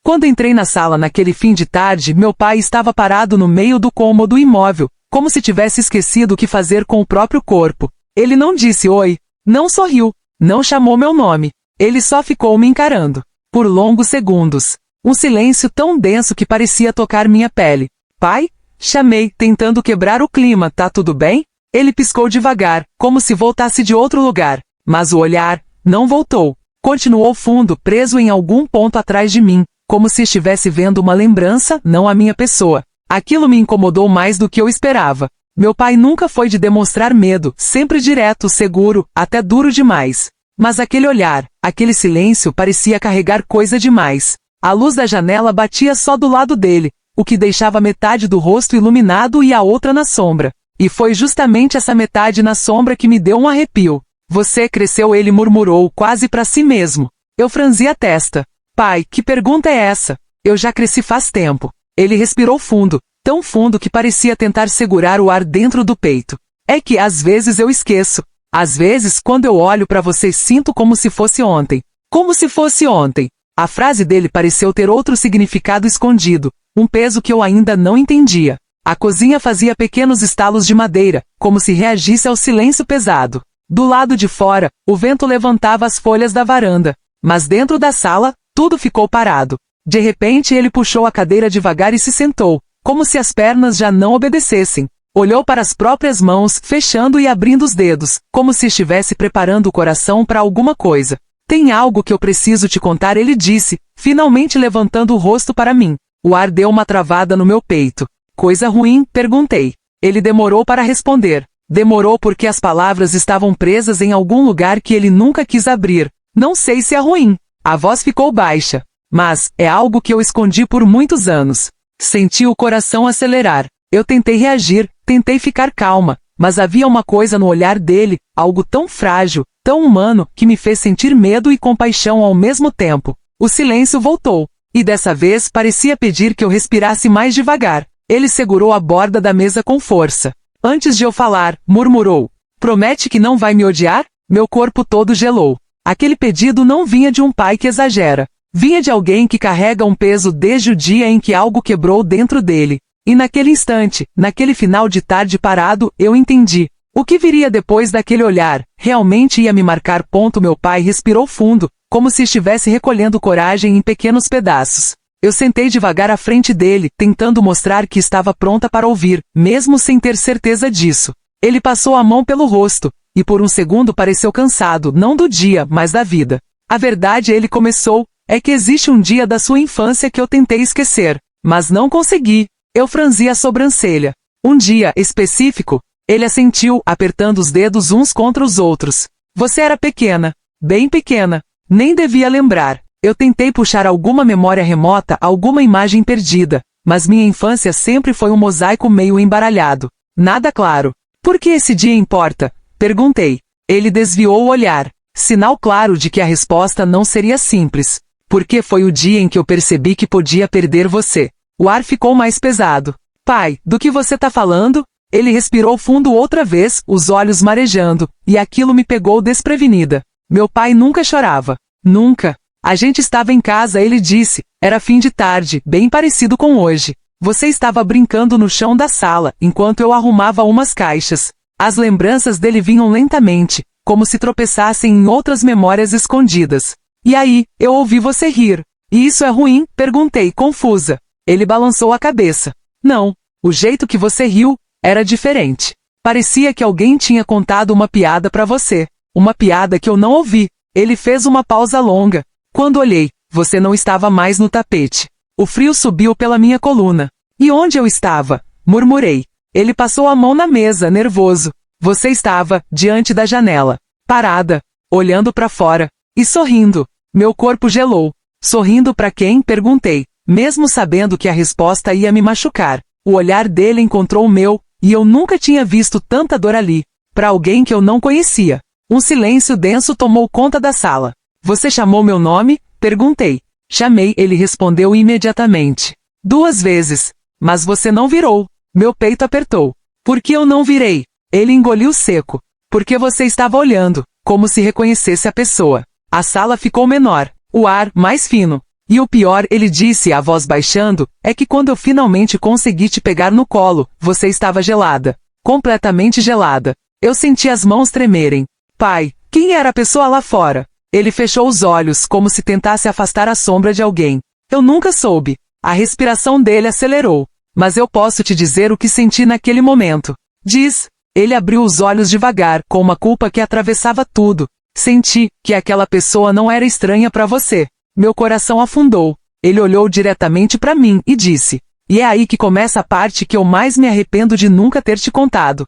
Quando entrei na sala naquele fim de tarde, meu pai estava parado no meio do cômodo imóvel, como se tivesse esquecido o que fazer com o próprio corpo. Ele não disse oi, não sorriu, não chamou meu nome. Ele só ficou me encarando. Por longos segundos. Um silêncio tão denso que parecia tocar minha pele. Pai? Chamei, tentando quebrar o clima. Tá tudo bem? Ele piscou devagar, como se voltasse de outro lugar. Mas o olhar não voltou. Continuou fundo, preso em algum ponto atrás de mim, como se estivesse vendo uma lembrança, não a minha pessoa. Aquilo me incomodou mais do que eu esperava. Meu pai nunca foi de demonstrar medo, sempre direto, seguro, até duro demais. Mas aquele olhar, aquele silêncio parecia carregar coisa demais. A luz da janela batia só do lado dele, o que deixava metade do rosto iluminado e a outra na sombra. E foi justamente essa metade na sombra que me deu um arrepio. Você cresceu, ele murmurou, quase para si mesmo. Eu franzi a testa. Pai, que pergunta é essa? Eu já cresci faz tempo. Ele respirou fundo, tão fundo que parecia tentar segurar o ar dentro do peito. É que às vezes eu esqueço. Às vezes, quando eu olho para você, sinto como se fosse ontem. Como se fosse ontem. A frase dele pareceu ter outro significado escondido, um peso que eu ainda não entendia. A cozinha fazia pequenos estalos de madeira, como se reagisse ao silêncio pesado. Do lado de fora, o vento levantava as folhas da varanda. Mas dentro da sala, tudo ficou parado. De repente ele puxou a cadeira devagar e se sentou, como se as pernas já não obedecessem. Olhou para as próprias mãos, fechando e abrindo os dedos, como se estivesse preparando o coração para alguma coisa. Tem algo que eu preciso te contar, ele disse, finalmente levantando o rosto para mim. O ar deu uma travada no meu peito. Coisa ruim? Perguntei. Ele demorou para responder. Demorou porque as palavras estavam presas em algum lugar que ele nunca quis abrir. Não sei se é ruim. A voz ficou baixa. Mas, é algo que eu escondi por muitos anos. Senti o coração acelerar. Eu tentei reagir, tentei ficar calma, mas havia uma coisa no olhar dele, algo tão frágil, tão humano, que me fez sentir medo e compaixão ao mesmo tempo. O silêncio voltou, e dessa vez parecia pedir que eu respirasse mais devagar. Ele segurou a borda da mesa com força. Antes de eu falar, murmurou. Promete que não vai me odiar? Meu corpo todo gelou. Aquele pedido não vinha de um pai que exagera. Vinha de alguém que carrega um peso desde o dia em que algo quebrou dentro dele. E naquele instante, naquele final de tarde parado, eu entendi. O que viria depois daquele olhar, realmente ia me marcar. Meu pai respirou fundo, como se estivesse recolhendo coragem em pequenos pedaços. Eu sentei devagar à frente dele, tentando mostrar que estava pronta para ouvir, mesmo sem ter certeza disso. Ele passou a mão pelo rosto, e por um segundo pareceu cansado, não do dia, mas da vida. A verdade, ele começou, é que existe um dia da sua infância que eu tentei esquecer, mas não consegui. Eu franzi a sobrancelha. Um dia específico? Ele assentiu, apertando os dedos uns contra os outros. Você era pequena, bem pequena. Nem devia lembrar. Eu tentei puxar alguma memória remota, alguma imagem perdida, mas minha infância sempre foi um mosaico meio embaralhado. Nada claro. Por que esse dia importa? Perguntei. Ele desviou o olhar. Sinal claro de que a resposta não seria simples. Porque foi o dia em que eu percebi que podia perder você. O ar ficou mais pesado. Pai, do que você tá falando? Ele respirou fundo outra vez, os olhos marejando, e aquilo me pegou desprevenida. Meu pai nunca chorava. Nunca. A gente estava em casa, ele disse. Era fim de tarde, bem parecido com hoje. Você estava brincando no chão da sala, enquanto eu arrumava umas caixas. As lembranças dele vinham lentamente, como se tropeçassem em outras memórias escondidas. E aí, eu ouvi você rir. E isso é ruim? Perguntei, confusa. Ele balançou a cabeça. Não, o jeito que você riu era diferente. Parecia que alguém tinha contado uma piada para você. Uma piada que eu não ouvi. Ele fez uma pausa longa. Quando olhei, você não estava mais no tapete. O frio subiu pela minha coluna. E onde eu estava? Murmurei. Ele passou a mão na mesa, nervoso. Você estava diante da janela, parada, olhando para fora e sorrindo. Meu corpo gelou. Sorrindo para quem? Perguntei, mesmo sabendo que a resposta ia me machucar. O olhar dele encontrou o meu, e eu nunca tinha visto tanta dor ali. Para alguém que eu não conhecia. Um silêncio denso tomou conta da sala. Você chamou meu nome? Perguntei. Chamei, ele respondeu imediatamente. 2 vezes. Mas você não virou. Meu peito apertou. Por que eu não virei? Ele engoliu seco. Porque você estava olhando, como se reconhecesse a pessoa. A sala ficou menor. O ar, mais fino. E o pior, ele disse, a voz baixando, é que quando eu finalmente consegui te pegar no colo, você estava gelada. Completamente gelada. Eu senti as mãos tremerem. Pai, quem era a pessoa lá fora? Ele fechou os olhos, como se tentasse afastar a sombra de alguém. Eu nunca soube. A respiração dele acelerou. Mas eu posso te dizer o que senti naquele momento. Diz. Ele abriu os olhos devagar, com uma culpa que atravessava tudo. Senti que aquela pessoa não era estranha para você. Meu coração afundou. Ele olhou diretamente para mim e disse: e é aí que começa a parte que eu mais me arrependo de nunca ter te contado.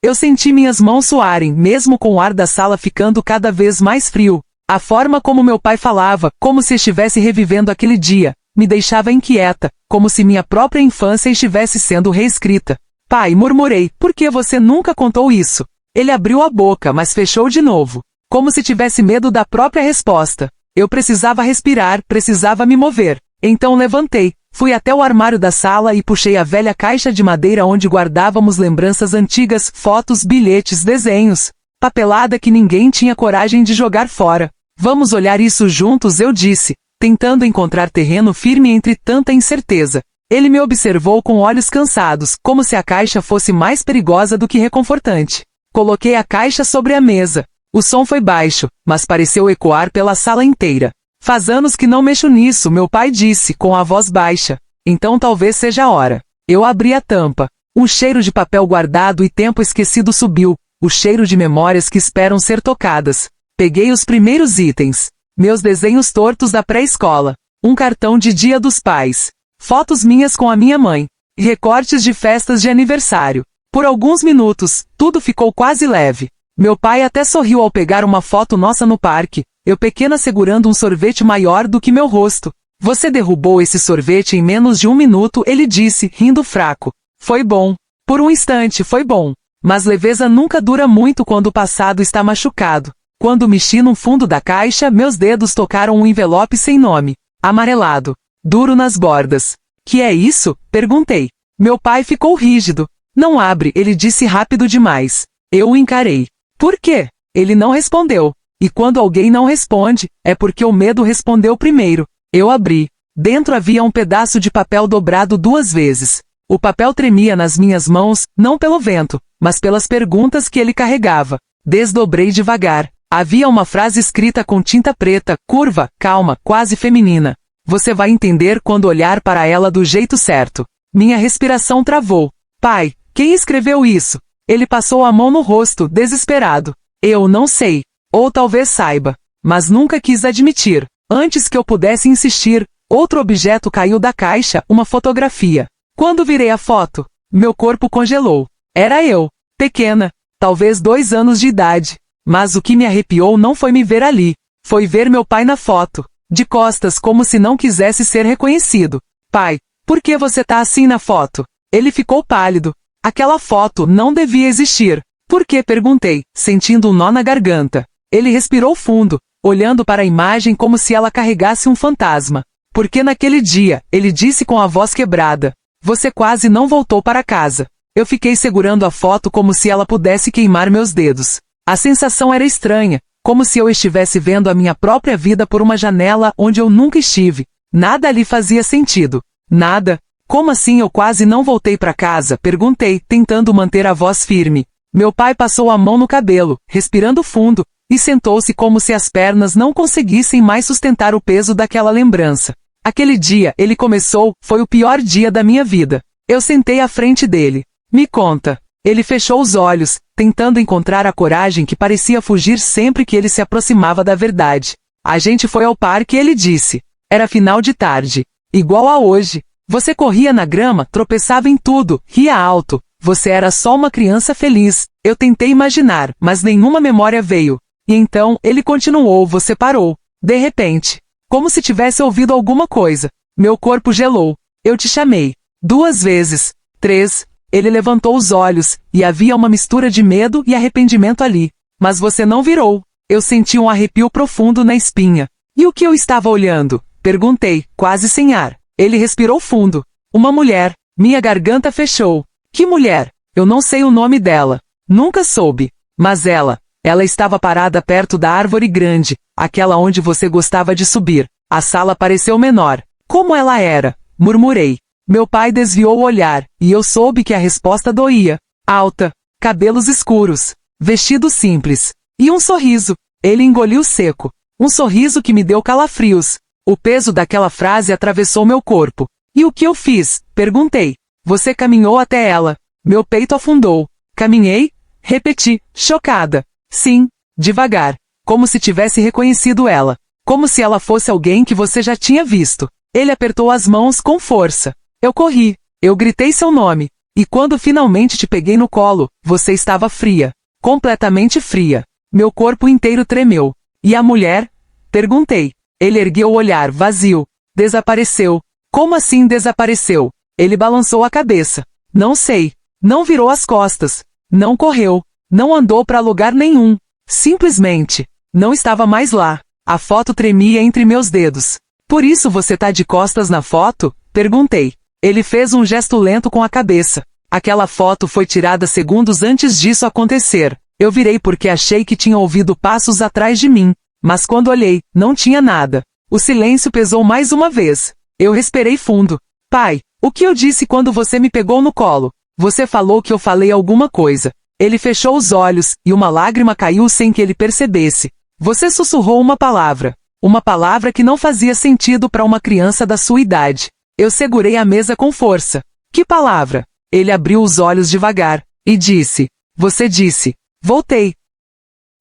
Eu senti minhas mãos suarem, mesmo com o ar da sala ficando cada vez mais frio. A forma como meu pai falava, como se estivesse revivendo aquele dia, me deixava inquieta, como se minha própria infância estivesse sendo reescrita. Pai, murmurei, por que você nunca contou isso? Ele abriu a boca, mas fechou de novo, como se tivesse medo da própria resposta. Eu precisava respirar, precisava me mover. Então levantei, fui até o armário da sala e puxei a velha caixa de madeira onde guardávamos lembranças antigas, fotos, bilhetes, desenhos. Papelada que ninguém tinha coragem de jogar fora. Vamos olhar isso juntos, eu disse, tentando encontrar terreno firme entre tanta incerteza. Ele me observou com olhos cansados, como se a caixa fosse mais perigosa do que reconfortante. Coloquei a caixa sobre a mesa. O som foi baixo, mas pareceu ecoar pela sala inteira. Faz anos que não mexo nisso, meu pai disse, com a voz baixa. Então talvez seja a hora. Eu abri a tampa. Um cheiro de papel guardado e tempo esquecido subiu, o cheiro de memórias que esperam ser tocadas. Peguei os primeiros itens. Meus desenhos tortos da pré-escola. Um cartão de Dia dos Pais. Fotos minhas com a minha mãe. E recortes de festas de aniversário. Por alguns minutos, tudo ficou quase leve. Meu pai até sorriu ao pegar uma foto nossa no parque, eu pequena segurando um sorvete maior do que meu rosto. Você derrubou esse sorvete em menos de 1 minuto, ele disse, rindo fraco. Foi bom. Por um instante foi bom. Mas leveza nunca dura muito quando o passado está machucado. Quando mexi no fundo da caixa, meus dedos tocaram um envelope sem nome. Amarelado. Duro nas bordas. Que é isso? Perguntei. Meu pai ficou rígido. Não abre, ele disse rápido demais. Eu o encarei. Por quê? Ele não respondeu. E quando alguém não responde, é porque o medo respondeu primeiro. Eu abri. Dentro havia um pedaço de papel dobrado 2 vezes. O papel tremia nas minhas mãos, não pelo vento, mas pelas perguntas que ele carregava. Desdobrei devagar. Havia uma frase escrita com tinta preta, curva, calma, quase feminina. Você vai entender quando olhar para ela do jeito certo. Minha respiração travou. Pai, quem escreveu isso? Ele passou a mão no rosto, desesperado. Eu não sei. Ou talvez saiba. Mas nunca quis admitir. Antes que eu pudesse insistir, outro objeto caiu da caixa, uma fotografia. Quando virei a foto, meu corpo congelou. Era eu. Pequena. Talvez 2 anos de idade. Mas o que me arrepiou não foi me ver ali. Foi ver meu pai na foto. De costas, como se não quisesse ser reconhecido. Pai, por que você tá assim na foto? Ele ficou pálido. Aquela foto não devia existir. Por que? Perguntei, sentindo um nó na garganta. Ele respirou fundo, olhando para a imagem como se ela carregasse um fantasma. Porque naquele dia, ele disse com a voz quebrada, você quase não voltou para casa. Eu fiquei segurando a foto como se ela pudesse queimar meus dedos. A sensação era estranha, como se eu estivesse vendo a minha própria vida por uma janela onde eu nunca estive. Nada ali fazia sentido. Nada. Como assim eu quase não voltei para casa? Perguntei, tentando manter a voz firme. Meu pai passou a mão no cabelo, respirando fundo, e sentou-se como se as pernas não conseguissem mais sustentar o peso daquela lembrança. Aquele dia, ele começou, foi o pior dia da minha vida. Eu sentei à frente dele. Me conta. Ele fechou os olhos, tentando encontrar a coragem que parecia fugir sempre que ele se aproximava da verdade. A gente foi ao parque e ele disse. Era final de tarde. Igual a hoje. Você corria na grama, tropeçava em tudo, ria alto. Você era só uma criança feliz. Eu tentei imaginar, mas nenhuma memória veio. E então, ele continuou, você parou. De repente. Como se tivesse ouvido alguma coisa. Meu corpo gelou. Eu te chamei. 2 vezes. 3. Ele levantou os olhos, e havia uma mistura de medo e arrependimento ali. Mas você não virou. Eu senti um arrepio profundo na espinha. E o que eu estava olhando? Perguntei, quase sem ar. Ele respirou fundo. Uma mulher. Minha garganta fechou. Que mulher? Eu não sei o nome dela. Nunca soube. Mas ela estava parada perto da árvore grande, aquela onde você gostava de subir. A sala pareceu menor. Como ela era? Murmurei. Meu pai desviou o olhar, e eu soube que a resposta doía. Alta, cabelos escuros, vestido simples. E um sorriso. Ele engoliu seco. Um sorriso que me deu calafrios. O peso daquela frase atravessou meu corpo. E o que eu fiz? Perguntei. Você caminhou até ela. Meu peito afundou. Caminhei? Repeti, chocada. Sim, devagar. Como se tivesse reconhecido ela. Como se ela fosse alguém que você já tinha visto. Ele apertou as mãos com força. Eu corri. Eu gritei seu nome. E quando finalmente te peguei no colo, você estava fria. Completamente fria. Meu corpo inteiro tremeu. E a mulher? Perguntei. Ele ergueu o olhar, vazio. Desapareceu. Como assim desapareceu? Ele balançou a cabeça. Não sei. Não virou as costas. Não correu. Não andou para lugar nenhum. Simplesmente. Não estava mais lá. A foto tremia entre meus dedos. Por isso você tá de costas na foto? Perguntei. Ele fez um gesto lento com a cabeça. Aquela foto foi tirada segundos antes disso acontecer. Eu virei porque achei que tinha ouvido passos atrás de mim. Mas quando olhei, não tinha nada. O silêncio pesou mais uma vez. Eu respirei fundo. Pai, o que eu disse quando você me pegou no colo? Você falou que eu falei alguma coisa. Ele fechou os olhos, e uma lágrima caiu sem que ele percebesse. Você sussurrou uma palavra. Uma palavra que não fazia sentido para uma criança da sua idade. Eu segurei a mesa com força. Que palavra? Ele abriu os olhos devagar, e disse. Você disse. Voltei.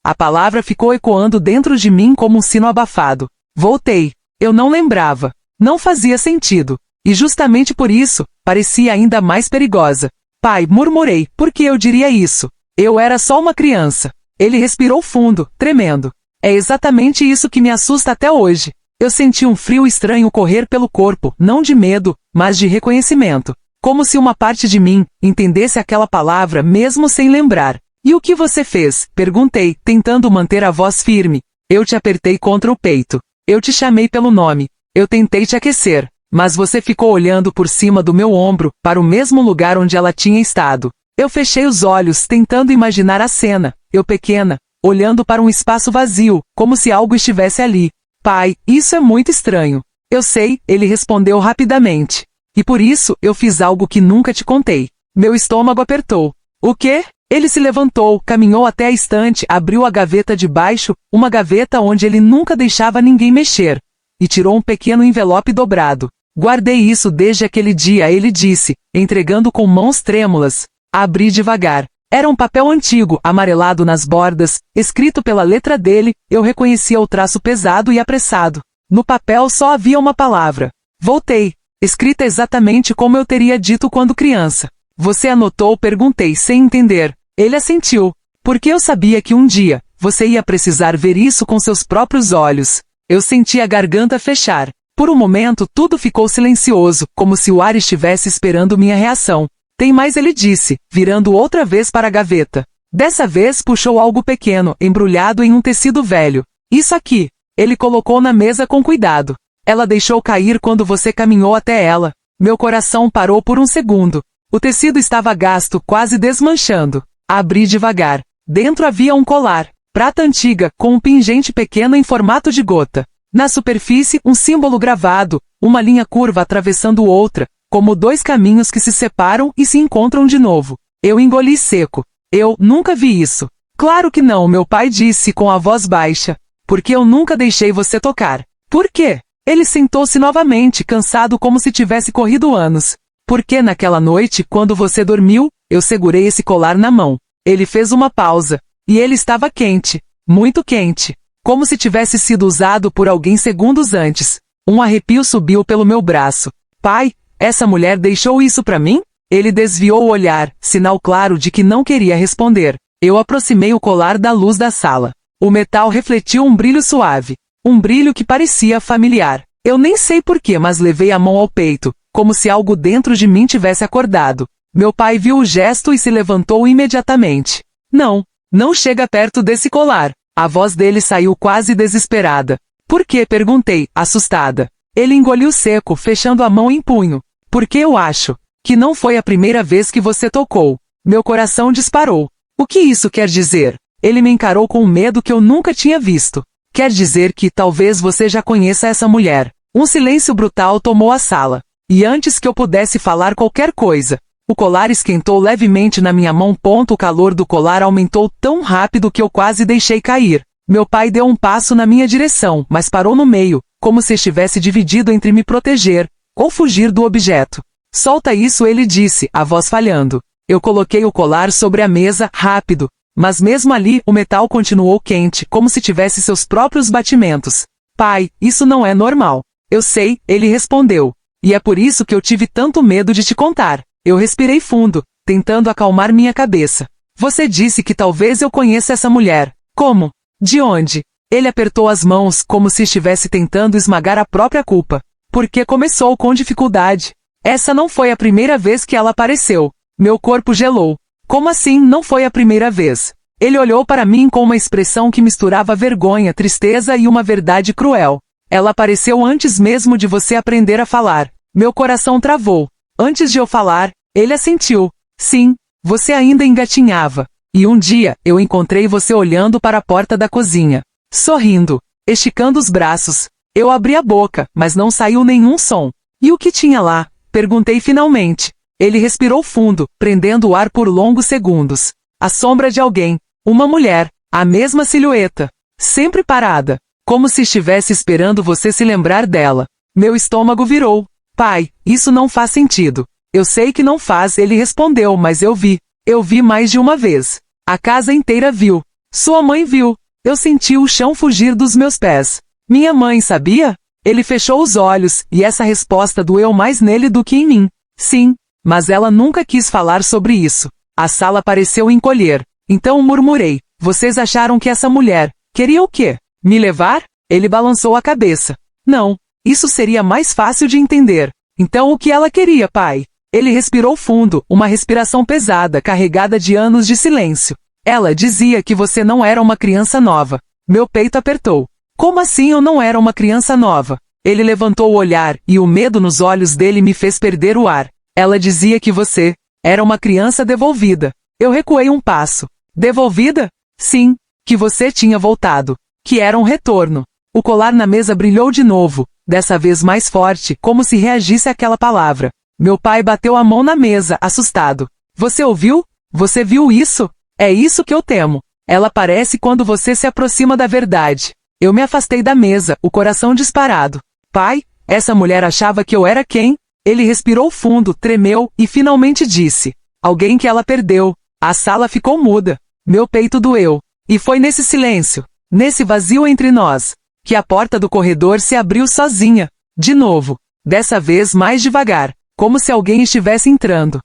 A palavra ficou ecoando dentro de mim como um sino abafado. Voltei. Eu não lembrava. Não fazia sentido. E justamente por isso, parecia ainda mais perigosa. Pai, murmurei, por que eu diria isso? Eu era só uma criança. Ele respirou fundo, tremendo. É exatamente isso que me assusta até hoje. Eu senti um frio estranho correr pelo corpo, não de medo, mas de reconhecimento. Como se uma parte de mim entendesse aquela palavra mesmo sem lembrar. E o que você fez? Perguntei, tentando manter a voz firme. Eu te apertei contra o peito. Eu te chamei pelo nome. Eu tentei te aquecer. Mas você ficou olhando por cima do meu ombro, para o mesmo lugar onde ela tinha estado. Eu fechei os olhos, tentando imaginar a cena. Eu pequena, olhando para um espaço vazio, como se algo estivesse ali. Pai, isso é muito estranho. Eu sei, ele respondeu rapidamente. E por isso, eu fiz algo que nunca te contei. Meu estômago apertou. O quê? Ele se levantou, caminhou até a estante, abriu a gaveta de baixo, uma gaveta onde ele nunca deixava ninguém mexer. E tirou um pequeno envelope dobrado. Guardei isso desde aquele dia, ele disse, entregando com mãos trêmulas. Abri devagar. Era um papel antigo, amarelado nas bordas, escrito pela letra dele, eu reconhecia o traço pesado e apressado. No papel só havia uma palavra. Voltei. Escrita exatamente como eu teria dito quando criança. Você anotou? Perguntei sem entender. Ele assentiu. Porque eu sabia que um dia, você ia precisar ver isso com seus próprios olhos. Eu senti a garganta fechar. Por um momento tudo ficou silencioso, como se o ar estivesse esperando minha reação. Tem mais, ele disse, virando outra vez para a gaveta. Dessa vez puxou algo pequeno, embrulhado em um tecido velho. Isso aqui. Ele colocou na mesa com cuidado. Ela deixou cair quando você caminhou até ela. Meu coração parou por um segundo. O tecido estava gasto, quase desmanchando. Abri devagar. Dentro havia um colar. Prata antiga, com um pingente pequeno em formato de gota. Na superfície, um símbolo gravado, uma linha curva atravessando outra, como dois caminhos que se separam e se encontram de novo. Eu engoli seco. Eu nunca vi isso. Claro que não, meu pai disse com a voz baixa. Porque eu nunca deixei você tocar. Por quê? Ele sentou-se novamente, cansado como se tivesse corrido anos. Porque naquela noite, quando você dormiu, eu segurei esse colar na mão. Ele fez uma pausa. E ele estava quente. Muito quente. Como se tivesse sido usado por alguém segundos antes. Um arrepio subiu pelo meu braço. Pai, essa mulher deixou isso para mim? Ele desviou o olhar, sinal claro de que não queria responder. Eu aproximei o colar da luz da sala. O metal refletiu um brilho suave. Um brilho que parecia familiar. Eu nem sei porquê, mas levei a mão ao peito, como se algo dentro de mim tivesse acordado. Meu pai viu o gesto e se levantou imediatamente. Não chega perto desse colar. A voz dele saiu quase desesperada. Por quê? Perguntei, assustada. Ele engoliu seco, fechando a mão em punho. Porque eu acho que não foi a primeira vez que você tocou. Meu coração disparou. O que isso quer dizer? Ele me encarou com um medo que eu nunca tinha visto. Quer dizer que talvez você já conheça essa mulher. Um silêncio brutal tomou a sala. E antes que eu pudesse falar qualquer coisa, o colar esquentou levemente na minha mão. O calor do colar aumentou tão rápido que eu quase deixei cair. Meu pai deu um passo na minha direção, mas parou no meio, como se estivesse dividido entre me proteger ou fugir do objeto. Solta isso, ele disse, a voz falhando. Eu coloquei o colar sobre a mesa, rápido, mas mesmo ali o metal continuou quente, como se tivesse seus próprios batimentos. Pai, isso não é normal. Eu sei, ele respondeu. E é por isso que eu tive tanto medo de te contar. Eu respirei fundo, tentando acalmar minha cabeça. Você disse que talvez eu conheça essa mulher. Como? De onde? Ele apertou as mãos como se estivesse tentando esmagar a própria culpa. Porque começou com dificuldade. Essa não foi a primeira vez que ela apareceu. Meu corpo gelou. Como assim não foi a primeira vez? Ele olhou para mim com uma expressão que misturava vergonha, tristeza e uma verdade cruel. Ela apareceu antes mesmo de você aprender a falar. Meu coração travou. Antes de eu falar, ele assentiu. Sim, você ainda engatinhava. E um dia, eu encontrei você olhando para a porta da cozinha. Sorrindo. Esticando os braços. Eu abri a boca, mas não saiu nenhum som. E o que tinha lá? Perguntei finalmente. Ele respirou fundo, prendendo o ar por longos segundos. A sombra de alguém. Uma mulher. A mesma silhueta. Sempre parada. Como se estivesse esperando você se lembrar dela. Meu estômago virou. Pai, isso não faz sentido. Eu sei que não faz, ele respondeu, mas eu vi. Eu vi mais de uma vez. A casa inteira viu. Sua mãe viu. Eu senti o chão fugir dos meus pés. Minha mãe sabia? Ele fechou os olhos, e essa resposta doeu mais nele do que em mim. Sim, mas ela nunca quis falar sobre isso. A sala pareceu encolher. Então murmurei. Vocês acharam que essa mulher queria o quê? Me levar? Ele balançou a cabeça. Não, isso seria mais fácil de entender. Então o que ela queria, pai? Ele respirou fundo, uma respiração pesada, carregada de anos de silêncio. Ela dizia que você não era uma criança nova. Meu peito apertou. Como assim eu não era uma criança nova? Ele levantou o olhar, e o medo nos olhos dele me fez perder o ar. Ela dizia que você era uma criança devolvida. Eu recuei um passo. Devolvida? Sim, que você tinha voltado. Que era um retorno. O colar na mesa brilhou de novo, dessa vez mais forte, como se reagisse àquela palavra. Meu pai bateu a mão na mesa, assustado. Você ouviu? Você viu isso? É isso que eu temo. Ela aparece quando você se aproxima da verdade. Eu me afastei da mesa, o coração disparado. Pai, essa mulher achava que eu era quem? Ele respirou fundo, tremeu, e finalmente disse. Alguém que ela perdeu. A sala ficou muda. Meu peito doeu. E foi nesse silêncio, nesse vazio entre nós, que a porta do corredor se abriu sozinha. De novo. Dessa vez mais devagar, como se alguém estivesse entrando.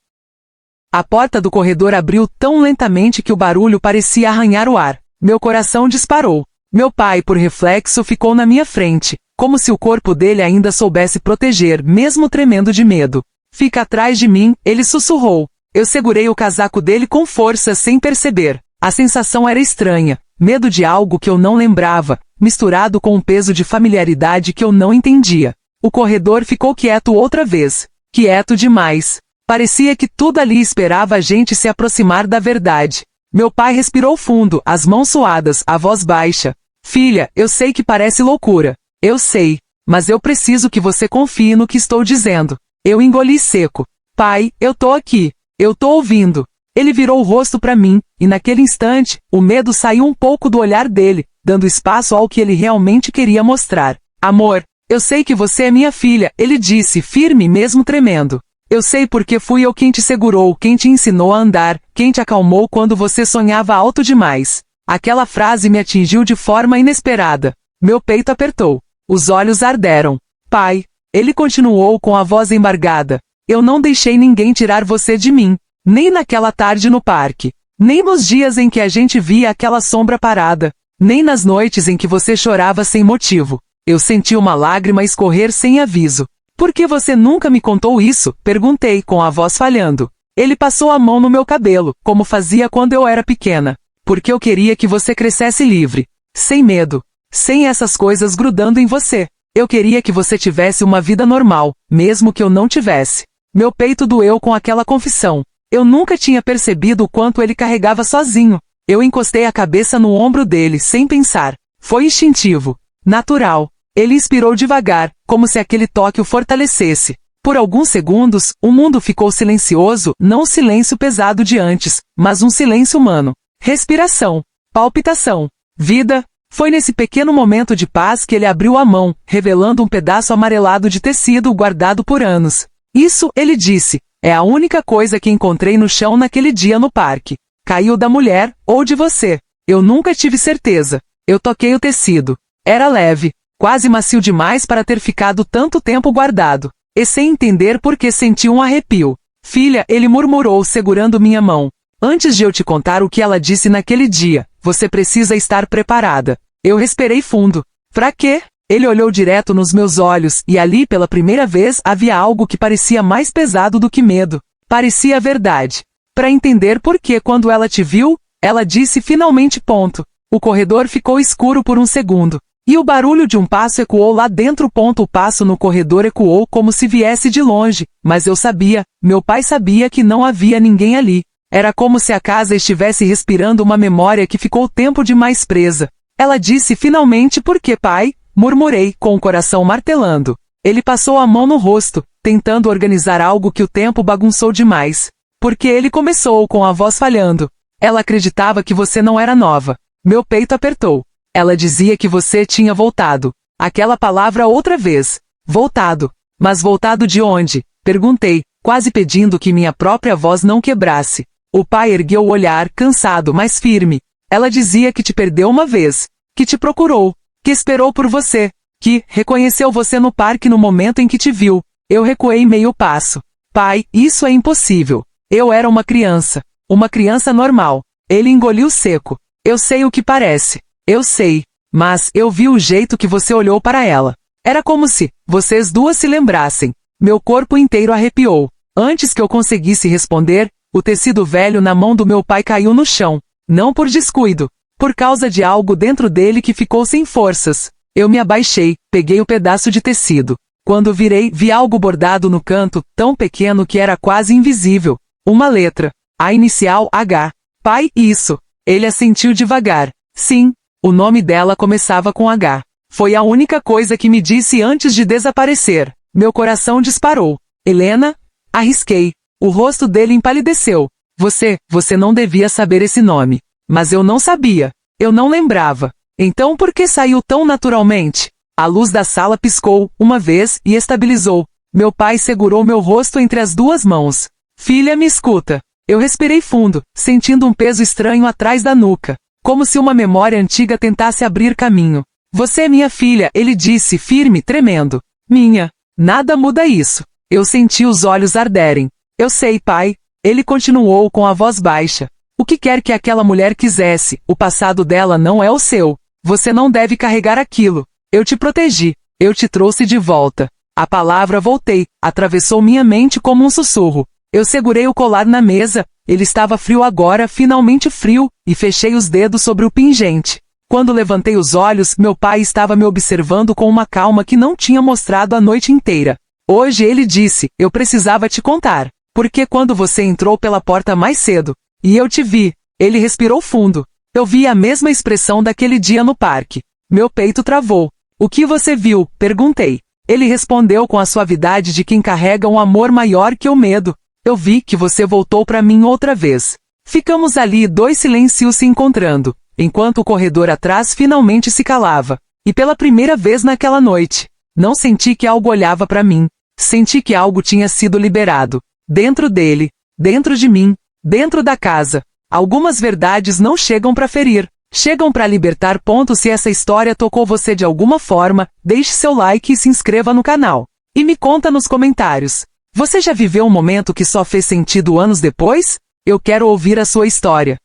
A porta do corredor abriu tão lentamente que o barulho parecia arranhar o ar. Meu coração disparou. Meu pai, por reflexo, ficou na minha frente, como se o corpo dele ainda soubesse proteger, mesmo tremendo de medo. Fica atrás de mim, ele sussurrou. Eu segurei o casaco dele com força sem perceber. A sensação era estranha, medo de algo que eu não lembrava, misturado com um peso de familiaridade que eu não entendia. O corredor ficou quieto outra vez. Quieto demais. Parecia que tudo ali esperava a gente se aproximar da verdade. Meu pai respirou fundo, as mãos suadas, a voz baixa. Filha, eu sei que parece loucura. Eu sei. Mas eu preciso que você confie no que estou dizendo. Eu engoli seco. Pai, eu tô aqui. Eu tô ouvindo. Ele virou o rosto para mim, e naquele instante, o medo saiu um pouco do olhar dele, dando espaço ao que ele realmente queria mostrar. Amor, eu sei que você é minha filha, ele disse, firme mesmo tremendo. Eu sei porque fui eu quem te segurou, quem te ensinou a andar, quem te acalmou quando você sonhava alto demais. Aquela frase me atingiu de forma inesperada. Meu peito apertou. Os olhos arderam. Pai, ele continuou com a voz embargada. Eu não deixei ninguém tirar você de mim. Nem naquela tarde no parque. Nem nos dias em que a gente via aquela sombra parada. Nem nas noites em que você chorava sem motivo. Eu senti uma lágrima escorrer sem aviso. Por que você nunca me contou isso? Perguntei com a voz falhando. Ele passou a mão no meu cabelo, como fazia quando eu era pequena. Porque eu queria que você crescesse livre. Sem medo. Sem essas coisas grudando em você. Eu queria que você tivesse uma vida normal, mesmo que eu não tivesse. Meu peito doeu com aquela confissão. Eu nunca tinha percebido o quanto ele carregava sozinho. Eu encostei a cabeça no ombro dele, sem pensar. Foi instintivo. Natural. Ele inspirou devagar, como se aquele toque o fortalecesse. Por alguns segundos, o mundo ficou silencioso, não o silêncio pesado de antes, mas um silêncio humano. Respiração. Palpitação. Vida. Foi nesse pequeno momento de paz que ele abriu a mão, revelando um pedaço amarelado de tecido guardado por anos. Isso, ele disse, é a única coisa que encontrei no chão naquele dia no parque. Caiu da mulher, ou de você. Eu nunca tive certeza. Eu toquei o tecido. Era leve, quase macio demais para ter ficado tanto tempo guardado. E sem entender por que senti um arrepio. Filha, ele murmurou segurando minha mão. Antes de eu te contar o que ela disse naquele dia, você precisa estar preparada. Eu respirei fundo. Pra quê? Ele olhou direto nos meus olhos e ali pela primeira vez havia algo que parecia mais pesado do que medo. Parecia verdade. Pra entender por que quando ela te viu, ela disse finalmente ponto. O corredor ficou escuro por um segundo. E o barulho de um passo ecoou lá dentro. O passo no corredor ecoou como se viesse de longe, mas eu sabia, meu pai sabia que não havia ninguém ali. Era como se a casa estivesse respirando uma memória que ficou tempo demais presa. Ela disse finalmente por que pai? Murmurei, com o coração martelando. Ele passou a mão no rosto, tentando organizar algo que o tempo bagunçou demais. Porque ele começou com a voz falhando. Ela acreditava que você não era nova. Meu peito apertou. Ela dizia que você tinha voltado. Aquela palavra outra vez. Voltado. Mas voltado de onde? Perguntei, quase pedindo que minha própria voz não quebrasse. O pai ergueu o olhar, cansado, mas firme. Ela dizia que te perdeu uma vez. Que te procurou. Que esperou por você. Que reconheceu você no parque no momento em que te viu. Eu recuei meio passo. Pai, isso é impossível. Eu era uma criança. Uma criança normal. Ele engoliu seco. Eu sei o que parece. Eu sei. Mas eu vi o jeito que você olhou para ela. Era como se vocês duas se lembrassem. Meu corpo inteiro arrepiou. Antes que eu conseguisse responder, o tecido velho na mão do meu pai caiu no chão. Não por descuido. Por causa de algo dentro dele que ficou sem forças. Eu me abaixei, peguei o pedaço de tecido. Quando virei, vi algo bordado no canto, tão pequeno que era quase invisível. Uma letra. A inicial H. Pai, isso. Ele assentiu devagar. Sim, o nome dela começava com H. Foi a única coisa que me disse antes de desaparecer. Meu coração disparou. Helena? Arrisquei. O rosto dele empalideceu. Você não devia saber esse nome. Mas eu não sabia. Eu não lembrava. Então por que saiu tão naturalmente? A luz da sala piscou, uma vez, e estabilizou. Meu pai segurou meu rosto entre as duas mãos. Filha, me escuta. Eu respirei fundo, sentindo um peso estranho atrás da nuca. Como se uma memória antiga tentasse abrir caminho. Você é minha filha, ele disse, firme, tremendo. Minha. Nada muda isso. Eu senti os olhos arderem. Eu sei, pai. Ele continuou com a voz baixa. O que quer que aquela mulher quisesse, o passado dela não é o seu. Você não deve carregar aquilo. Eu te protegi. Eu te trouxe de volta. A palavra voltei, atravessou minha mente como um sussurro. Eu segurei o colar na mesa, ele estava frio agora, finalmente frio, e fechei os dedos sobre o pingente. Quando levantei os olhos, meu pai estava me observando com uma calma que não tinha mostrado a noite inteira. Hoje ele disse, eu precisava te contar. Porque quando você entrou pela porta mais cedo, e eu te vi, ele respirou fundo. Eu vi a mesma expressão daquele dia no parque. Meu peito travou. O que você viu? Perguntei. Ele respondeu com a suavidade de quem carrega um amor maior que o medo. Eu vi que você voltou para mim outra vez. Ficamos ali dois silêncios se encontrando, enquanto o corredor atrás finalmente se calava. E pela primeira vez naquela noite, não senti que algo olhava para mim. Senti que algo tinha sido liberado. Dentro dele, dentro de mim, dentro da casa. Algumas verdades não chegam para ferir, chegam para libertar. Se essa história tocou você de alguma forma, deixe seu like e se inscreva no canal. E me conta nos comentários. Você já viveu um momento que só fez sentido anos depois? Eu quero ouvir a sua história.